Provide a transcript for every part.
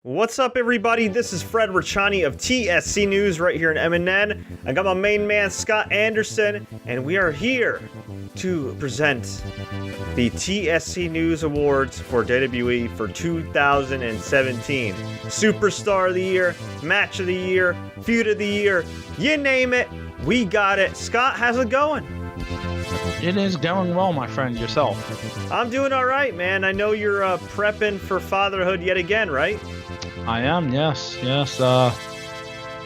What's up, everybody? This is Fred Richani of TSC News right here in MNN. I got my main man, Scott Anderson, and we are here to present the TSC News Awards for WWE for 2017. Superstar of the Year, Match of the Year, Feud of the Year, you name it, we got it. Scott, how's it going? It is going well, my friend. Yourself? I'm doing all right, man. I know you're prepping for fatherhood yet again, right? I am, yes.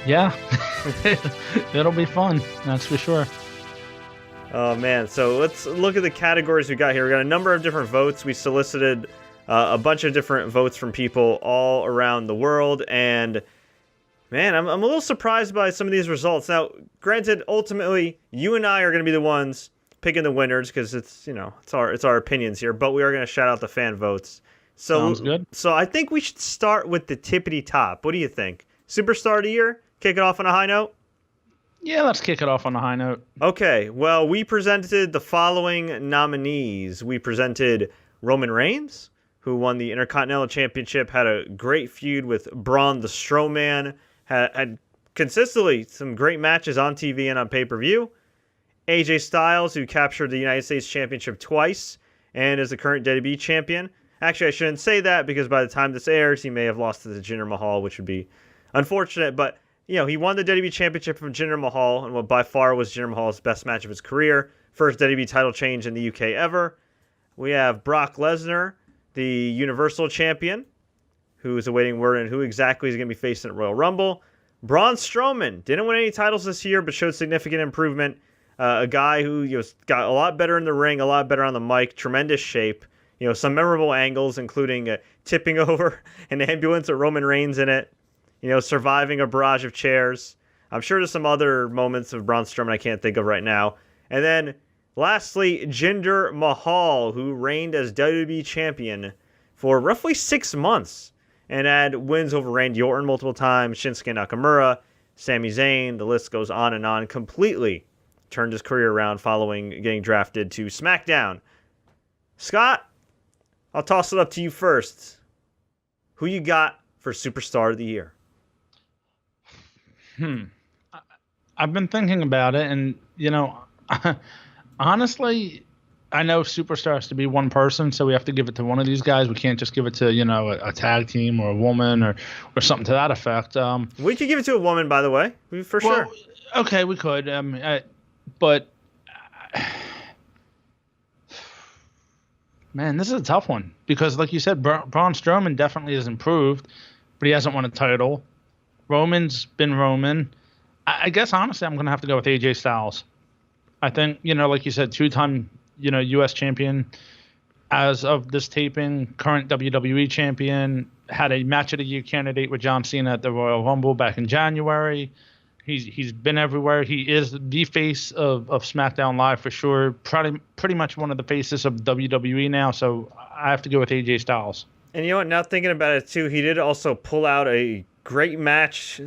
Yeah. It'll be fun, that's for sure. Oh, man. So let's look at the categories we got here. We got a number of different votes. We solicited a bunch of different votes from people all around the world. And, man, I'm a little surprised by some of these results. Now, granted, ultimately, you and I are going to be the ones picking the winners because it's our opinions here. But we are going to shout out the fan votes. Sounds good. So I think we should start with the tippity top. What do you think? Superstar of the Year? Kick it off on a high note? Yeah, let's kick it off on a high note. Okay, well, we presented the following nominees. We presented Roman Reigns, who won the Intercontinental Championship, had a great feud with Braun the Strowman, had consistently some great matches on TV and on pay-per-view. AJ Styles, who captured the United States Championship twice and is the current WWE champion. Actually, I shouldn't say that because by the time this airs, he may have lost to the Jinder Mahal, which would be unfortunate. But, he won the WWE Championship from Jinder Mahal in what by far was Jinder Mahal's best match of his career. First WWE title change in the UK ever. We have Brock Lesnar, the Universal Champion, who is awaiting word on who exactly is going to be facing at Royal Rumble. Braun Strowman didn't win any titles this year, but showed significant improvement. A guy who got a lot better in the ring, a lot better on the mic, tremendous shape. Some memorable angles, including tipping over an ambulance with Roman Reigns in it, surviving a barrage of chairs. I'm sure there's some other moments of Braun Strowman I can't think of right now. And then, lastly, Jinder Mahal, who reigned as WWE Champion for roughly 6 months and had wins over Randy Orton multiple times, Shinsuke Nakamura, Sami Zayn, the list goes on and on. Completely turned his career around following getting drafted to SmackDown. Scott, I'll toss it up to you first. Who you got for Superstar of the Year? I've been thinking about it, and, honestly, I know Superstar has to be one person, so we have to give it to one of these guys. We can't just give it to, a tag team or a woman or something to that effect. We could give it to a woman, by the way, for sure. Okay, we could. But... Man, this is a tough one because, like you said, Braun Strowman definitely has improved, but he hasn't won a title. Roman's been Roman. I guess, honestly, I'm going to have to go with AJ Styles. I think, like you said, two-time, U.S. champion as of this taping, current WWE champion, had a Match of the Year candidate with John Cena at the Royal Rumble back in January. He's been everywhere. He is the face of SmackDown Live for sure. Pretty much one of the faces of WWE now. So I have to go with AJ Styles. And you know what? Now thinking about it too, he did also pull out a great match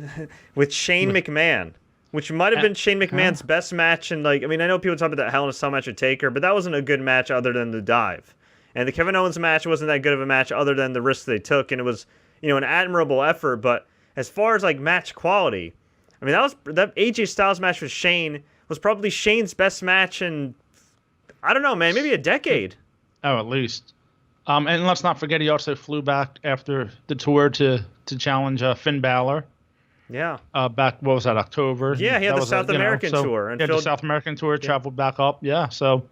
with Shane McMahon, which might have been Shane McMahon's best match. And I know people talk about that Hell in a Cell match with Taker, but that wasn't a good match other than the dive. And the Kevin Owens match wasn't that good of a match other than the risks they took. And it was, an admirable effort. But as far as match quality, that AJ Styles match with Shane was probably Shane's best match in, I don't know, man, maybe a decade. Oh, at least. And let's not forget he also flew back after the tour to challenge Finn Bauer. Yeah. Back, what was that, October? Yeah, he had the South American tour. And the South American tour, traveled back up. Yeah, so,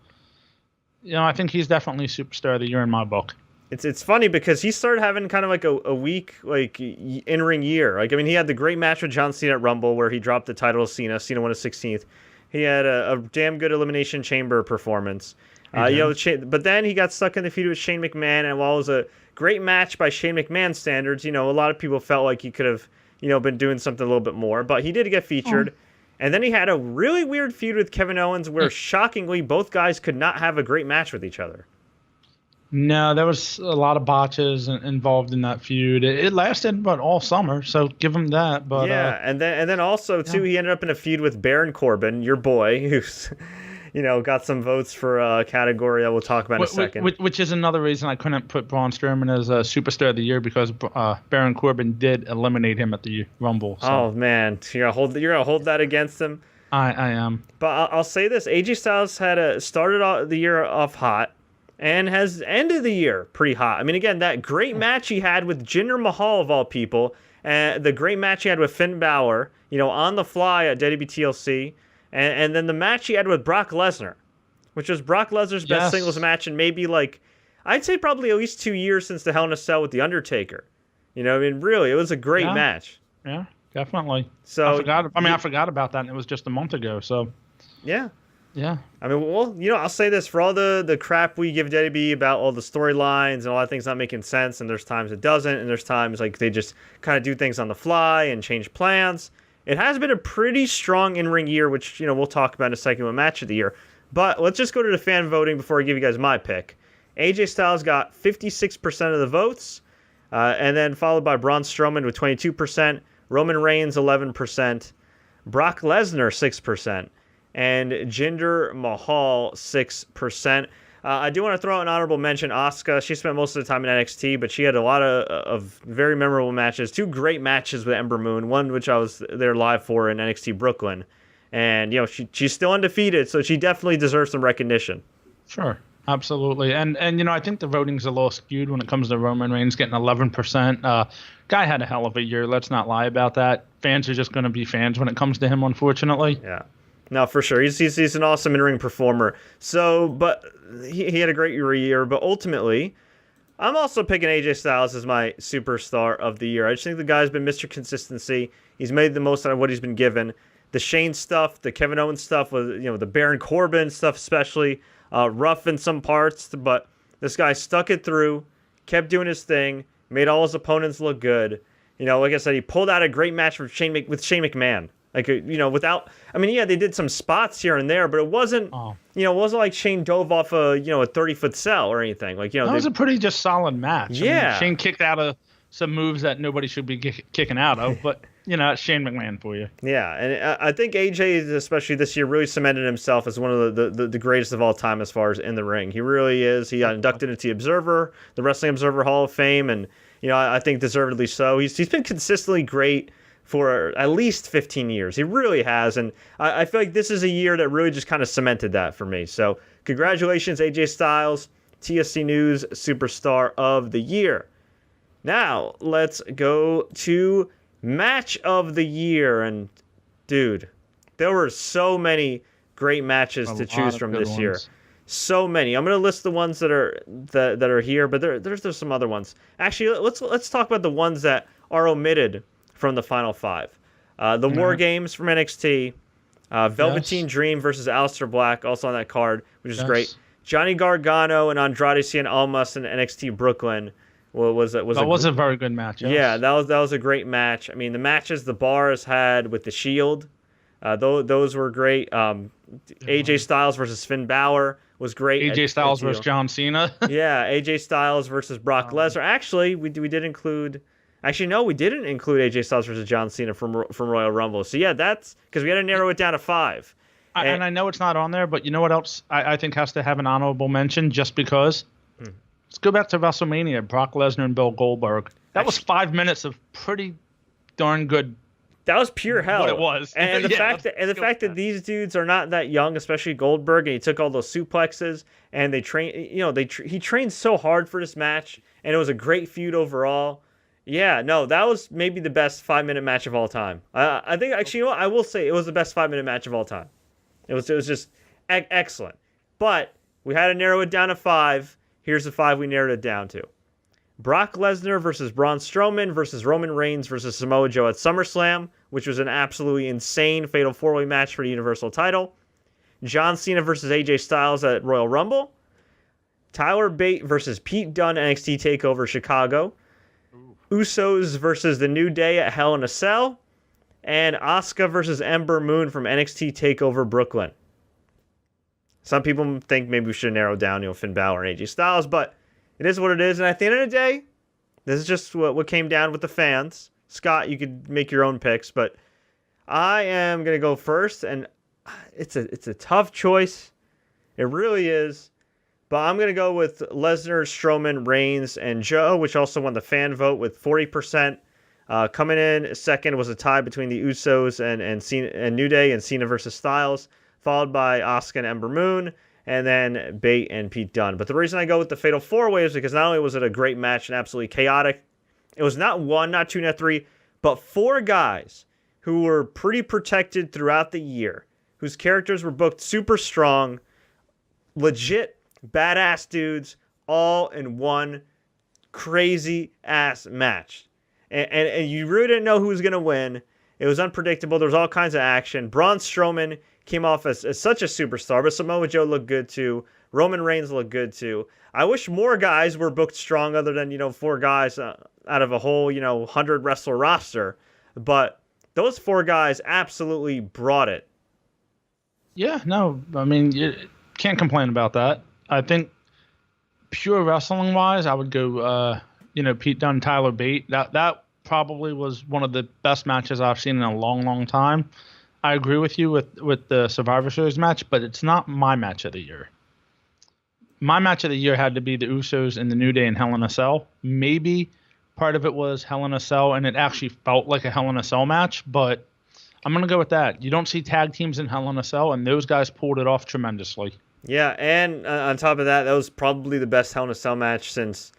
I think he's definitely Superstar of the Year in my book. It's funny because he started having kind of a weak in-ring year. He had the great match with John Cena at Rumble where he dropped the title to Cena. Cena won his 16th. He had a damn good Elimination Chamber performance. But then he got stuck in the feud with Shane McMahon, and while it was a great match by Shane McMahon standards, a lot of people felt like he could have, been doing something a little bit more. But he did get featured. And then he had a really weird feud with Kevin Owens where, shockingly, both guys could not have a great match with each other. No, there was a lot of botches involved in that feud. It lasted about all summer, so give him that. But yeah, and then also too, he ended up in a feud with Baron Corbin, your boy, who's got some votes for a category that we'll talk about in a second. Which is another reason I couldn't put Braun Strowman as a superstar of the year, because Baron Corbin did eliminate him at the Rumble. So. Oh man, you're gonna hold that against him. I am. But I'll say this: AJ Styles started the year off hot, and has ended the year pretty hot. I mean, again, that great match he had with Jinder Mahal of all people, and the great match he had with Finn Bauer, on the fly at WWE TLC, and then the match he had with Brock Lesnar, which was Brock Lesnar's best singles match in maybe I'd say probably at least 2 years since the Hell in a Cell with The Undertaker. I mean, really, it was a great match. Yeah, definitely. So I forgot about that, and it was just a month ago. So yeah. Yeah. I mean, well, I'll say this, for all the crap we give WWE about all the storylines and a lot of things not making sense, and there's times it doesn't, and there's times they just kind of do things on the fly and change plans. It has been a pretty strong in-ring year, which, we'll talk about in a second with match of the year. But let's just go to the fan voting before I give you guys my pick. AJ Styles got 56% of the votes, and then followed by Braun Strowman with 22%, Roman Reigns 11%, Brock Lesnar 6%, and Jinder Mahal 6%. I do want to throw out an honorable mention. Asuka, she spent most of the time in NXT, but she had a lot of very memorable matches. 2 great matches with Ember Moon, one which I was there live for in NXT Brooklyn. And, she's still undefeated, so she definitely deserves some recognition. Sure, absolutely. And I think the voting's a little skewed when it comes to Roman Reigns getting 11%. Guy had a hell of a year. Let's not lie about that. Fans are just going to be fans when it comes to him, unfortunately. Yeah. No, for sure. He's an awesome in-ring performer. So, but he had a great year. But ultimately, I'm also picking AJ Styles as my superstar of the year. I just think the guy's been Mr. Consistency. He's made the most out of what he's been given. The Shane stuff, the Kevin Owens stuff, with the Baron Corbin stuff especially, rough in some parts, but this guy stuck it through, kept doing his thing, made all his opponents look good. Like I said, he pulled out a great match with Shane McMahon. They did some spots here and there, but it wasn't, it wasn't like Shane dove off a 30-foot cell or anything. That was a pretty just solid match. Yeah. Shane kicked out of some moves that nobody should be kicking out of, but it's Shane McMahon for you. Yeah, and I think AJ, especially this year, really cemented himself as one of the greatest of all time as far as in the ring. He really is. He got inducted into the Wrestling Observer Hall of Fame, and I think deservedly so. He's been consistently great for at least 15 years. He really has, and I feel like this is a year that really just kind of cemented that for me. So congratulations, AJ Styles, TSC News Superstar of the Year. Now, let's go to Match of the Year. And, dude, there were so many great matches to choose from this year. So many. I'm going to list the ones that are here, but there's some other ones. Actually, let's talk about the ones that are omitted from the Final 5. The War Games from NXT. Velveteen Dream versus Aleister Black, also on that card, which is great. Johnny Gargano and Andrade Cien Almas in NXT Brooklyn. Was a very good match. Yes. Yeah, that was a great match. I mean, the matches the Bars had with the Shield, those were great. AJ Styles versus Finn Bauer was great. AJ Styles versus John Cena. Yeah, AJ Styles versus Brock Lesnar. Actually, we did include. Actually, no, we didn't include AJ Styles versus John Cena from Royal Rumble. So yeah, that's because we had to narrow it down to 5. And I know it's not on there, but you know what else I think has to have an honorable mention just because. Let's go back to WrestleMania, Brock Lesnar and Bill Goldberg. That was 5 minutes of pretty darn good. That was pure hell. What it was. And the fact that these dudes are not that young, especially Goldberg, and he took all those suplexes, and they he trained so hard for this match, and it was a great feud overall. Yeah, no, that was maybe the best 5-minute match of all time. I think, actually, I will say it was the best 5-minute match of all time. It was just excellent. But we had to narrow it down to 5. Here's the 5 we narrowed it down to. Brock Lesnar versus Braun Strowman versus Roman Reigns versus Samoa Joe at SummerSlam, which was an absolutely insane Fatal 4-Way match for the Universal title. John Cena versus AJ Styles at Royal Rumble. Tyler Bate versus Pete Dunne NXT TakeOver Chicago. Usos versus The New Day at Hell in a Cell. And Asuka versus Ember Moon from NXT TakeOver Brooklyn. Some people think maybe we should narrow down, Finn Bauer and AJ Styles, but it is what it is. And at the end of the day, this is just what came down with the fans. Scott, you could make your own picks, but I am going to go first, and it's a tough choice. It really is. But I'm going to go with Lesnar, Strowman, Reigns, and Joe, which also won the fan vote with 40%. Coming in second was a tie between the Usos and New Day and Cena versus Styles, followed by Asuka and Ember Moon, and then Bate and Pete Dunne. But the reason I go with the Fatal 4-Way is because not only was it a great match and absolutely chaotic, it was not 1, not 2, not 3, but 4 guys who were pretty protected throughout the year, whose characters were booked super strong, legit badass dudes, all in one crazy-ass match. And you really didn't know who was going to win. It was unpredictable. There was all kinds of action. Braun Strowman came off as such a superstar, but Samoa Joe looked good too. Roman Reigns looked good too. I wish more guys were booked strong other than, 4 guys out of a whole, 100 wrestler roster. But those 4 guys absolutely brought it. Yeah, no, I mean, you can't complain about that. I think pure wrestling wise, I would go, Pete Dunne, Tyler Bate. That probably was one of the best matches I've seen in a long, long time. I agree with you with the Survivor Series match, but it's not my match of the year. My match of the year had to be the Usos and the New Day in Hell in a Cell. Maybe part of it was Hell in a Cell, and it actually felt like a Hell in a Cell match, but I'm going to go with that. You don't see tag teams in Hell in a Cell, and those guys pulled it off tremendously. Yeah, and on top of that, that was probably the best Hell in a Cell match since,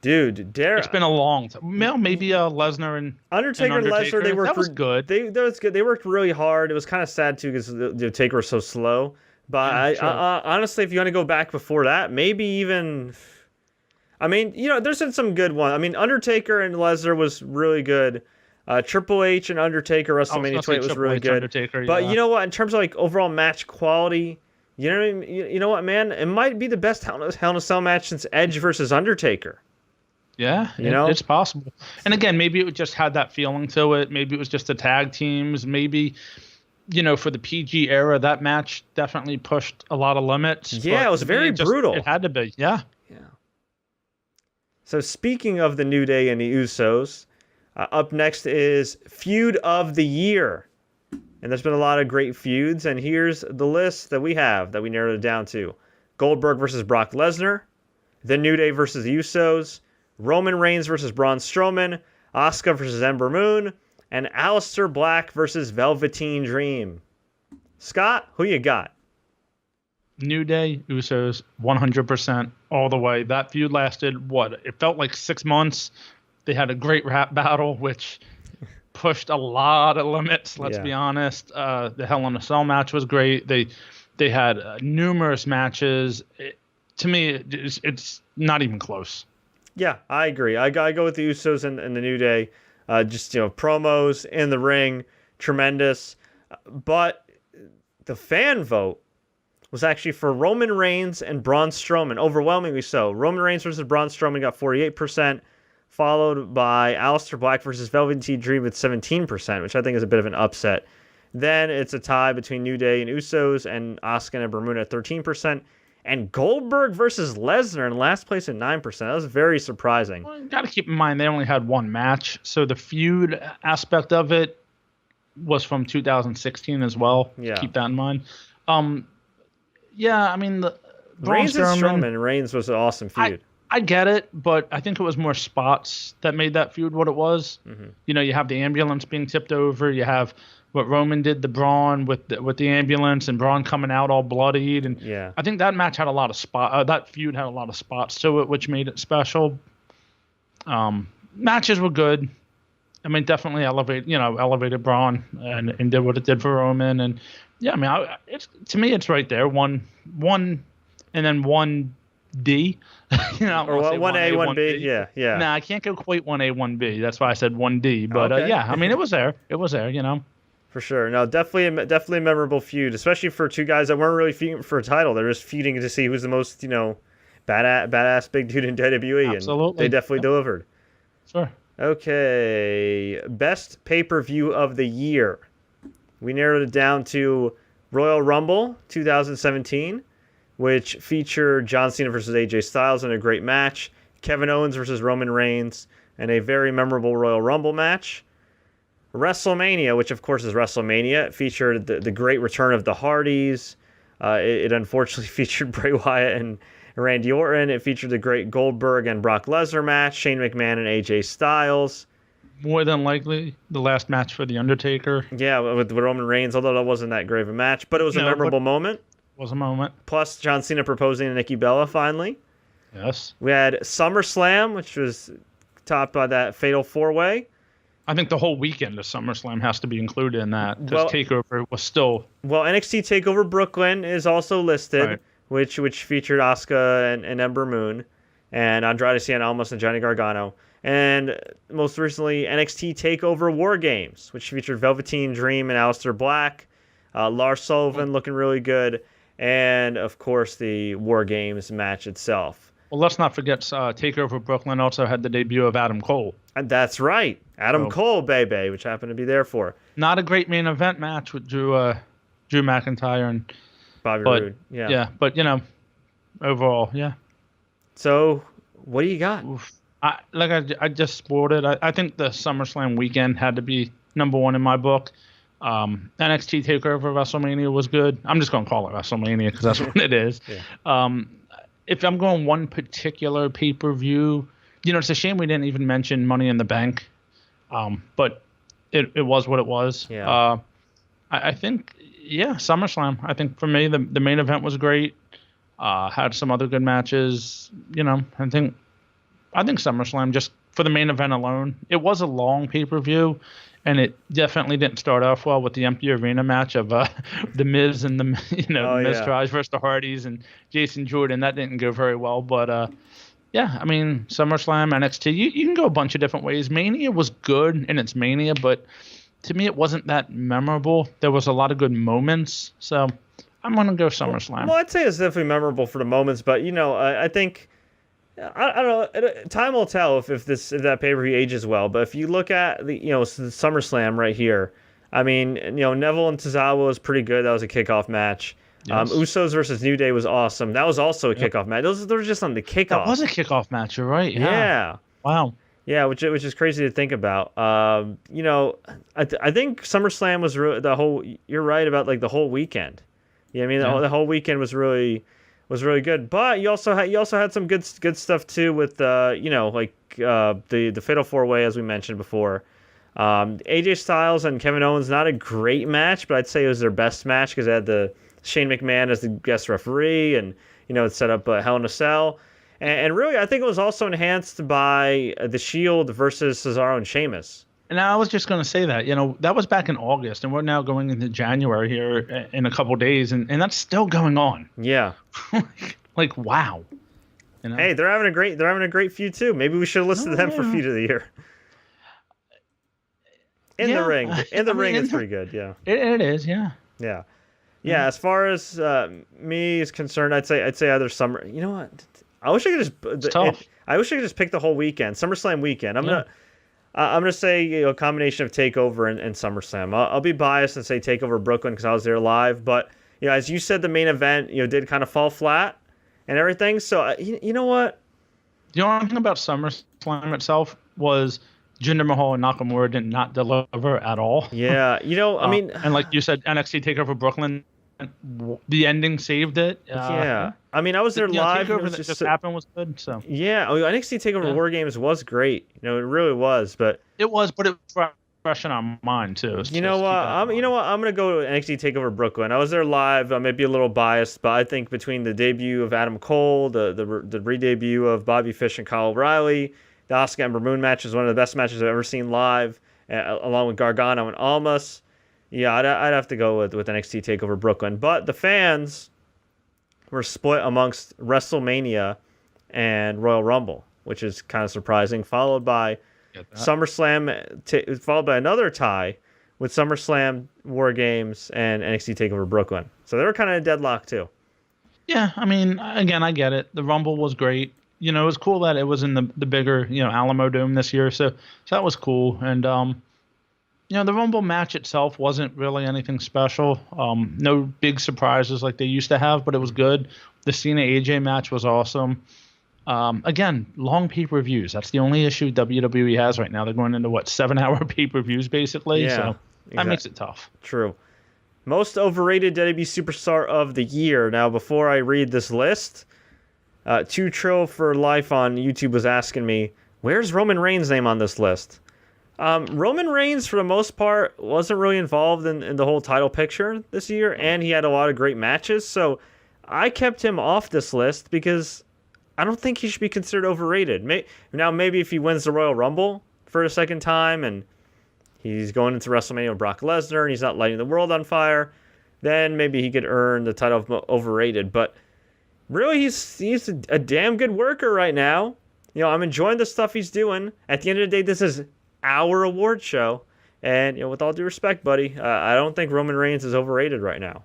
dude, it's been a long time. Maybe Lesnar and Undertaker and Lesnar, they worked. That was good. That was good. They worked really hard. It was kind of sad too because the Taker was so slow. But I honestly, if you want to go back before that, maybe even, I mean, there's been some good ones. I mean, Undertaker and Lesnar was really good. Triple H and Undertaker WrestleMania 20 was really good. But you know what? In terms of like overall match quality, you know what, man? It might be the best Hell in a Cell match since Edge versus Undertaker. Yeah, it's possible. And again, maybe it just had that feeling to it. Maybe it was just the tag teams. Maybe, for the PG era, that match definitely pushed a lot of limits. Yeah, it was very brutal. It had to be, yeah. Yeah. So speaking of the New Day and the Usos, up next is Feud of the Year. And there's been a lot of great feuds, and here's the list that we have that we narrowed it down to. Goldberg versus Brock Lesnar, The New Day versus the Usos, Roman Reigns versus Braun Strowman, Asuka versus Ember Moon, and Aleister Black versus Velveteen Dream. Scott, who you got? New Day, Usos, 100% all the way. That feud lasted, it felt like 6 months. They had a great rap battle, which pushed a lot of limits, let's be honest. The Hell in a Cell match was great. They had numerous matches. To me, it's not even close. Yeah, I agree. I go with the Usos and the New Day. Promos in the ring, tremendous. But the fan vote was actually for Roman Reigns and Braun Strowman, overwhelmingly so. Roman Reigns versus Braun Strowman got 48%, followed by Aleister Black versus Velveteen Dream with 17%, which I think is a bit of an upset. Then it's a tie between New Day and Usos and Asuka and Ember Moon at 13%. And Goldberg versus Lesnar in last place at 9%. That was very surprising. Well, you got to keep in mind they only had one match, so the feud aspect of it was from 2016 as well. Yeah. Keep that in mind. I mean, the Reigns and Strowman. Reigns was an awesome feud. I get it, but I think it was more spots that made that feud what it was. Mm-hmm. You have the ambulance being tipped over. You have what Roman did to Braun with the ambulance and Braun coming out all bloodied. And I think that match had a lot of that feud had a lot of spots to it, which made it special. Matches were good. I mean, definitely elevated Braun and did what it did for Roman. And to me, it's right there. One, and then 1D. Or 1A, 1B. Yeah. Nah, I can't go quite 1A, 1B. That's why I said 1D. But okay. I mean, it was there. For sure. No, definitely a memorable feud, especially for two guys that weren't really feuding for a title. They're just feuding to see who's the most, badass big dude in WWE. Absolutely. And they definitely delivered. Sure. Okay. Best pay-per-view of the year. We narrowed it down to Royal Rumble 2017, which featured John Cena versus AJ Styles in a great match, Kevin Owens versus Roman Reigns, and a very memorable Royal Rumble match. WrestleMania, which of course is WrestleMania, featured the great return of the Hardys, It unfortunately featured Bray Wyatt and Randy Orton. It featured the great Goldberg and Brock Lesnar match, Shane McMahon and AJ Styles. More than likely, the last match for The Undertaker. Yeah, with Roman Reigns, although that wasn't that great of a match. But it was a memorable moment. Was a moment. Plus, John Cena proposing to Nikki Bella finally. Yes. We had SummerSlam, which was topped by that Fatal 4-Way. I think the whole weekend of SummerSlam has to be included in that, because TakeOver was still... Well, NXT TakeOver Brooklyn is also listed, which featured Asuka and Ember Moon, and Andrade Cien Almas and Johnny Gargano. And most recently, NXT TakeOver War Games, which featured Velveteen Dream and Aleister Black, Lars Sullivan looking really good, and, of course, the War Games match itself. Well, let's not forget TakeOver Brooklyn also had the debut of Adam Cole. And that's right. Adam Cole, baby, which happened to be there for. Not a great main event match with Drew McIntyre and Bobby Roode. Yeah. Yeah, but, overall, yeah. So, what do you got? I just spoiled it. I think the SummerSlam weekend had to be number one in my book. NXT TakeOver WrestleMania was good. I'm just going to call it WrestleMania because that's what it is. Yeah. If I'm going one particular pay-per-view, it's a shame we didn't even mention Money in the Bank, but it was what it was. Yeah. I think, SummerSlam. I think for me, the main event was great. Had some other good matches. I think SummerSlam, just for the main event alone, it was a long pay-per-view, and it definitely didn't start off well with the empty arena match of the Miz and the Miz Taraj versus the Hardys and Jason Jordan. That didn't go very well, but SummerSlam, NXT, you can go a bunch of different ways. Mania was good in its Mania, but to me it wasn't that memorable. There was a lot of good moments, so I'm gonna go SummerSlam. Well, I'd say it's definitely memorable for the moments, but I think. I don't know. Time will tell if that pay-per-view ages well. But if you look at the SummerSlam right here, I mean, Neville and Tozawa was pretty good. That was a kickoff match. Yes. Usos versus New Day was awesome. That was also a kickoff match. Those were just on the kickoff. That was a kickoff match. You're right. Yeah. Wow. Yeah, which is crazy to think about. I think SummerSlam was the whole. You're right about like the whole weekend. Yeah, I mean the whole weekend was really good, but you also had some good stuff too with the Fatal 4-Way, as we mentioned before. AJ Styles and Kevin Owens, not a great match, but I'd say it was their best match because they had the Shane McMahon as the guest referee, and it set up Hell in a Cell, and really I think it was also enhanced by the Shield versus Cesaro and Sheamus. And I was just going to say that, that was back in August, and we're now going into January here in a couple days, and that's still going on. Yeah. Like, wow. Hey, they're having a great feud too. Maybe we should have listed them for feud of the year. The ring. The ring is pretty good, yeah. It is, yeah. Yeah. Yeah, as far as me is concerned, I'd say either summer. You know what? I wish I could just pick the whole weekend, SummerSlam weekend. I'm gonna say a combination of TakeOver and SummerSlam. I'll be biased and say TakeOver Brooklyn because I was there live, but as you said, the main event did kind of fall flat and everything. So you know what? The only thing about SummerSlam itself was Jinder Mahal and Nakamura did not deliver at all. Yeah, I mean, and like you said, NXT TakeOver Brooklyn, the ending saved it. Yeah, I mean, I was there live. TakeOver that just happened was good. So yeah, NXT TakeOver War Games was great. It really was. But it was fresh in our mind too. I'm gonna go to NXT TakeOver Brooklyn. I was there live. I may be a little biased, but I think between the debut of Adam Cole, the re-debut of Bobby Fish and Kyle O'Reilly, the Asuka Ember Moon match is one of the best matches I've ever seen live, along with Gargano and Almas. Yeah, I'd have to go with NXT TakeOver Brooklyn. But the fans were split amongst WrestleMania and Royal Rumble, which is kind of surprising, followed by SummerSlam, followed by another tie with SummerSlam, War Games, and NXT TakeOver Brooklyn. So they were kind of a deadlock too. Yeah, I mean, again, I get it. The Rumble was great. It was cool that it was in the bigger, Alamo Dome this year. So that was cool. And, the Rumble match itself wasn't really anything special. No big surprises like they used to have, but it was good. The Cena AJ match was awesome. Again, long pay-per-views. That's the only issue WWE has right now. They're going into 7-hour pay-per-views basically. Yeah, so that makes it tough. True. Most overrated WWE superstar of the year. Now, before I read this list, 2 Trill for Life on YouTube was asking me, where's Roman Reigns' name on this list? Roman Reigns, for the most part, wasn't really involved in the whole title picture this year, and he had a lot of great matches, so I kept him off this list because I don't think he should be considered overrated. Now, maybe if he wins the Royal Rumble for a second time, and he's going into WrestleMania with Brock Lesnar, and he's not lighting the world on fire, then maybe he could earn the title of overrated, but really, he's a damn good worker right now. I'm enjoying the stuff he's doing. At the end of the day, this is our award show. And, with all due respect, buddy, I don't think Roman Reigns is overrated right now.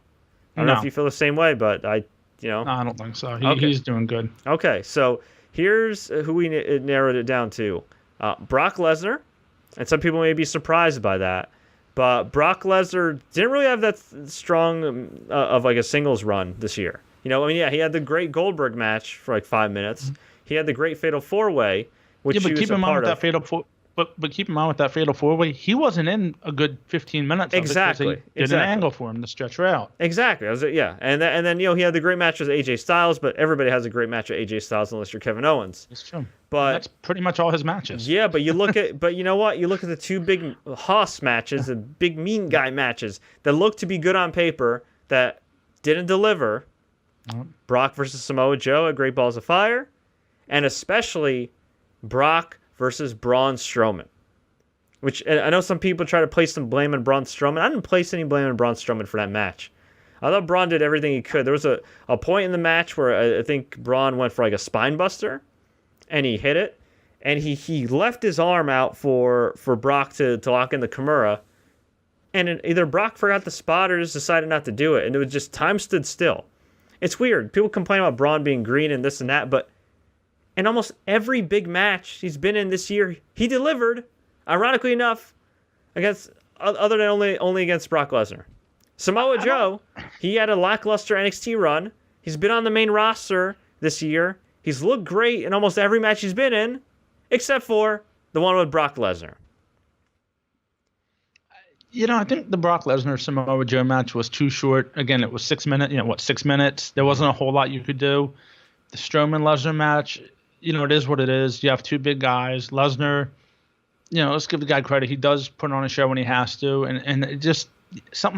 I don't know if you feel the same way, but No, I don't think so. Okay. He's doing good. Okay, so here's who we narrowed it down to. Brock Lesnar, and some people may be surprised by that, but Brock Lesnar didn't really have that strong of like a singles run this year. He had the great Goldberg match for like 5 minutes. Mm-hmm. He had the great Fatal 4-Way, which he was a part of. But keep in mind with that Fatal 4-Way, he wasn't in a good 15 minutes. Exactly. They did an angle for him to stretch her out. Exactly. And then he had the great match with AJ Styles, but everybody has a great match with AJ Styles unless you're Kevin Owens. That's true. But that's pretty much all his matches. Yeah, but you look at you know what? You look at the 2 big Hoss matches, the big mean guy matches that look to be good on paper that didn't deliver. Brock versus Samoa Joe at Great Balls of Fire, and especially Brock versus Braun Strowman. Which, I know some people try to place some blame on Braun Strowman. I didn't place any blame on Braun Strowman for that match. I thought Braun did everything he could. There was a point in the match where I think Braun went for like a spine buster, and he hit it, and he left his arm out for Brock to lock in the Kimura, and either Brock forgot the spot or just decided not to do it, and it was just time stood still. It's weird. People complain about Braun being green and this and that, but in almost every big match he's been in this year, he delivered, ironically enough, against other than only against Brock Lesnar. Samoa Joe, he had a lackluster NXT run. He's been on the main roster this year. He's looked great in almost every match he's been in, except for the one with Brock Lesnar. I think the Brock Lesnar Samoa Joe match was too short. Again, it was 6 minutes. 6 minutes? There wasn't a whole lot you could do. The Strowman Lesnar match, it is what it is. You have 2 big guys. Lesnar, let's give the guy credit. He does put on a show when he has to, and it just some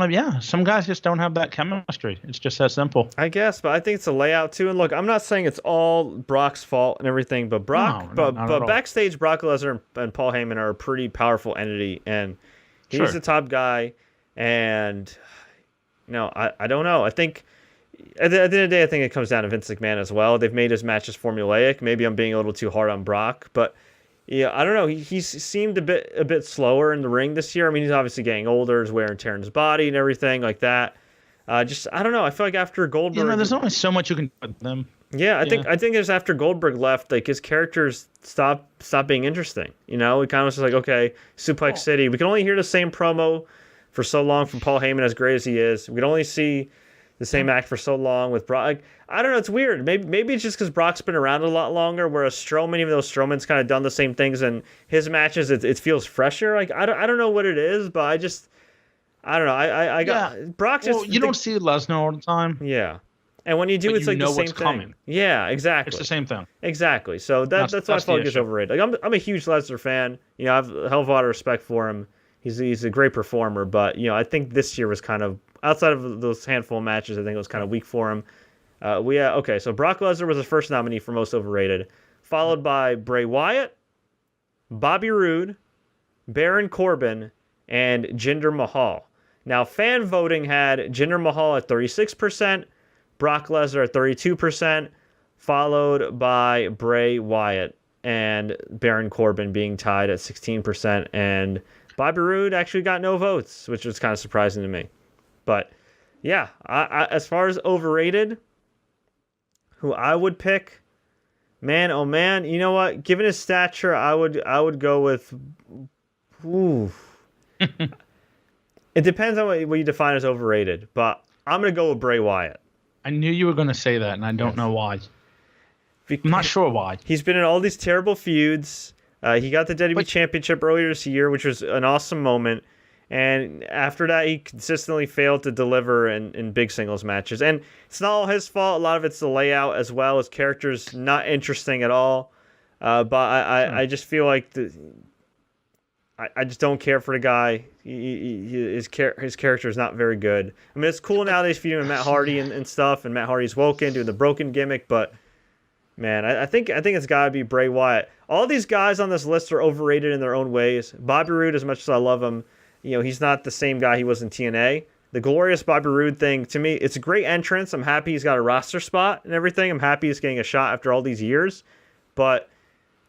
guys just don't have that chemistry. It's just that simple. I guess, but I think it's a layout too. And look, I'm not saying it's all Brock's fault and everything, but but backstage, Brock Lesnar and Paul Heyman are a pretty powerful entity, and he's the top guy, and I don't know. I think at the end of the day, I think it comes down to Vince McMahon as well. They've made his matches formulaic. Maybe I'm being a little too hard on Brock, but I don't know. He seemed a bit slower in the ring this year. I mean, he's obviously getting older, he's wear and tear in his body and everything like that. I don't know. I feel like after Goldberg, there's only so much you can do with them. Yeah, I think it's after Goldberg left, like his characters stopped being interesting. We kind of was just like, okay, Suplex City. We can only hear the same promo for so long from Paul Heyman, as great as he is. We can only see the same act for so long with Brock. I don't know. It's weird. Maybe it's just because Brock's been around a lot longer, whereas Strowman, even though Strowman's kind of done the same things in his matches, it feels fresher. Like I don't know what it is, but I don't know. I got Brock. You don't see Lesnar all the time. Yeah. And when you do, it's like the same thing. Coming. Yeah, exactly. It's the same thing. Exactly. So that's why I feel like he's overrated. Like I'm a huge Lesnar fan. I have a hell of a lot of respect for him. He's a great performer, but I think this year was kind of outside of those handful of matches. I think it was kind of weak for him. So Brock Lesnar was the first nominee for most overrated, followed by Bray Wyatt, Bobby Roode, Baron Corbin, and Jinder Mahal. Now, fan voting had Jinder Mahal at 36%. Brock Lesnar at 32%, followed by Bray Wyatt and Baron Corbin being tied at 16%. And Bobby Roode actually got no votes, which was kind of surprising to me. But yeah, I as far as overrated, who I would pick, man, oh man, you know what? Given his stature, I would go with. Ooh. It depends on what you define as overrated, but I'm gonna go with Bray Wyatt. I knew you were going to say that, and I don't know why. I'm not sure why. He's been in all these terrible feuds. He got the WWE Championship earlier this year, which was an awesome moment. And after that, he consistently failed to deliver in big singles matches. And it's not all his fault. A lot of it's the layout as well. His character's not interesting at all. But I just feel like I just don't care for the guy. His character is not very good. I mean, it's cool now that he's feuding with Matt Hardy and stuff, and Matt Hardy's woken doing the broken gimmick. But man, I think it's got to be Bray Wyatt. All these guys on this list are overrated in their own ways. Bobby Roode, as much as I love him, he's not the same guy he was in TNA. The glorious Bobby Roode thing, to me, it's a great entrance. I'm happy he's got a roster spot and everything. I'm happy he's getting a shot after all these years. But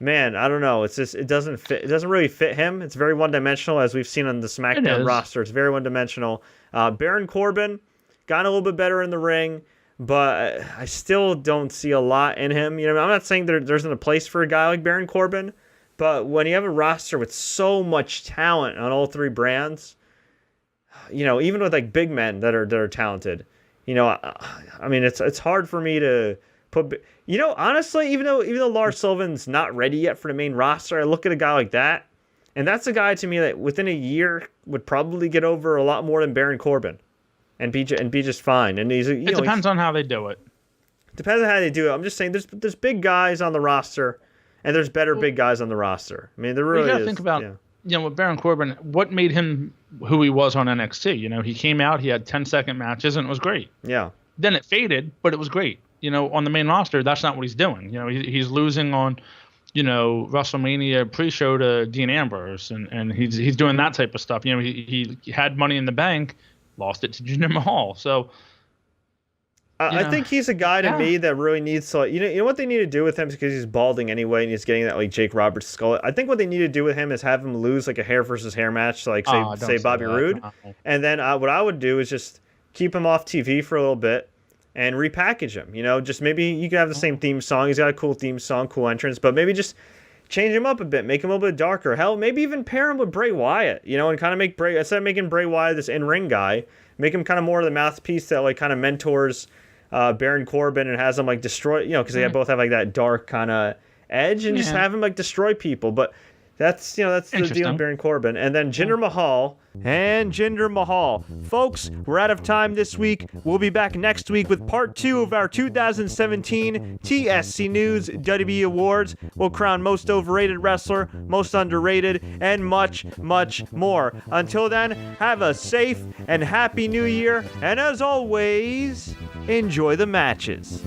man, I don't know. It's just it doesn't fit. It doesn't really fit him. It's very one-dimensional, as we've seen on the SmackDown roster. It's very one-dimensional. Baron Corbin got a little bit better in the ring, but I still don't see a lot in him. I'm not saying there isn't a place for a guy like Baron Corbin, but when you have a roster with so much talent on all three brands, even with like big men that are talented, I mean, it's hard for me to put. Honestly, even though Lars Sullivan's not ready yet for the main roster, I look at a guy like that, and that's a guy to me that within a year would probably get over a lot more than Baron Corbin, and be just fine. And it depends on how they do it. Depends on how they do it. I'm just saying, there's big guys on the roster, and there's better big guys on the roster. I mean, there really is. You got to think about, with Baron Corbin, what made him who he was on NXT. He came out, he had 10-second matches, and it was great. Yeah. Then it faded, but it was great. On the main roster, that's not what he's doing. He's losing on, WrestleMania pre-show to Dean Ambrose, and he's doing that type of stuff. He had Money in the Bank, lost it to Jinder Mahal. So I think he's a guy to me that really needs to, you know what they need to do with him is because he's balding anyway and he's getting that like Jake Roberts skull. I think what they need to do with him is have him lose like a hair versus hair match, so like say Bobby Roode, and then what I would do is just keep him off TV for a little bit and repackage him. Just maybe you could have the same theme song. He's got a cool theme song, cool entrance, but maybe just change him up a bit, make him a little bit darker. Hell, maybe even pair him with Bray Wyatt, and kind of make Bray, instead of making Bray Wyatt this in-ring guy, make him kind of more of the mouthpiece that like kind of mentors Baron Corbin and has him like destroy, because they both have like that dark kind of edge, and just have him like destroy people. But that's the deal with Baron Corbin. And then Jinder Mahal. And Jinder Mahal. Folks, we're out of time this week. We'll be back next week with part 2 of our 2017 TSC News WWE Awards. We'll crown most overrated wrestler, most underrated, and much, much more. Until then, have a safe and happy new year. And as always, enjoy the matches.